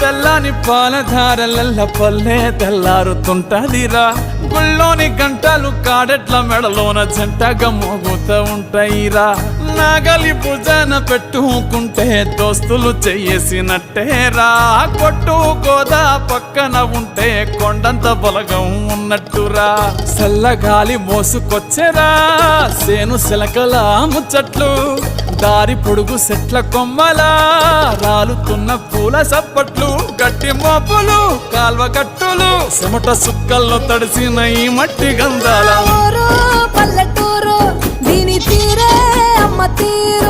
తెల్లని పాలధారలల్ల పల్లె తెల్లారుతుంటదిరా గుళ్ళోని గంటలు కాడెట్ల మెడలోన జంటగా మోగుతూ ఉంటాయిరా నాగలి భుజాన పెట్టుకుంటే దోస్తులు చెయ్యేసినట్టేరా కొట్టు గోదా పక్కన ఉంటే కొండంత బలగం ఉన్నట్టురా చల్లగాలి మోసుకొచ్చెరా సేను శిలకల ముచ్చట్లు దారి పొడుగు సెట్ల కొమ్మలా రాలుతున్న పూల సప్పట్లు గట్టి మోపులు కాల్వ కట్టులు చెమట సుక్కల్లో తడిసిన ఈ మట్టి గంధాల పల్లెటూరు దీని తీరే అమ్మ తీరు